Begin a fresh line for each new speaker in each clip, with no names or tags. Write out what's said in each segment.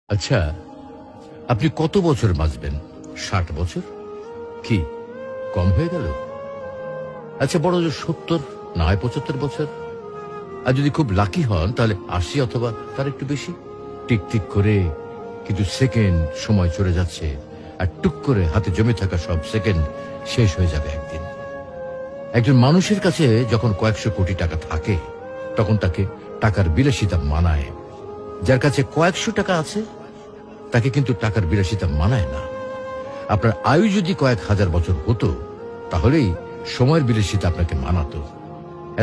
আচ্ছা, আপনি কত বছর বাঁচবেন? ৬০ বছর? কি কম হয়ে গেল? আচ্ছা, বড় জোর ৭০, না হয় ৭৫ বছর। আর যদি খুব লাকি হন তাহলে ৮০ অথবা তার একটু বেশি। টিক টিক করে কিন্তু সেকেন্ড সময় চলে যাচ্ছে, আর টুক করে হাতে জমে থাকা সব সেকেন্ড শেষ হয়ে যাবে একদিন। একজন মানুষের কাছে যখন কয়েকশো কোটি টাকা থাকে, তখন তাকে টাকার বিলাসিতা মানায়। যার কাছে কয়েকশো টাকা আছে, তাকে কিন্তু টাকার বিলাসিতা মানায় না। আপনার আয়ু যদি কয়েক হাজার বছর হতো, তাহলেই সময়ের বিলাসিতা আপনাকে মানাতো।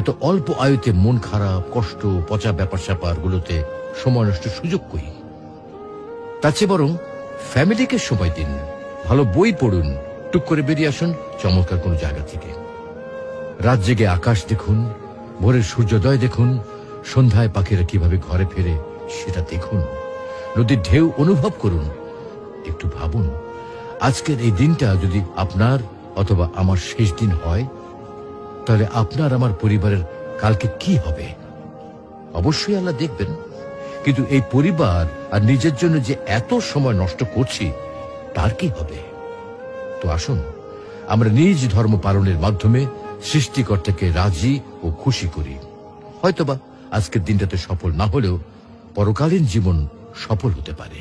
এত অল্প আয়ুতে মন খারাপ, কষ্ট, পচা ব্যাপার স্যাপার গুলোতে সময় নষ্ট সুযোগ কই? তার চেয়ে বরং ফ্যামিলিকে সময় দিন, ভালো বই পড়ুন, টুক করে বেরিয়ে আসুন চমৎকার কোনো জায়গা থেকে। রাত জেগে আকাশ দেখুন, ভোরের সূর্যোদয় দেখুন, সন্ধ্যায় পাখিরা কিভাবে ঘরে ফেরে সেটা দেখুন, নদীর ঢেউ অনুভব করুন। একটু ভাবুন, আজকের এই দিনটা যদি আপনার অথবা আমার শেষ দিন হয়, তাহলে আপনার আমার পরিবারের কালকে কি হবে? অবশ্যই আল্লাহ দেখবেন, কিন্তু এই পরিবার আর নিজের জন্য যে এত সময় নষ্ট করছি, তার কি হবে? তো আসুন, আমরা নিজ ধর্ম পালনের মাধ্যমে সৃষ্টিকর্তাকে রাজি ও খুশি করি। হয়তোবা আজকের দিনটাতে সফল না হলেও পরকালীন জীবন সফল হতে পারে।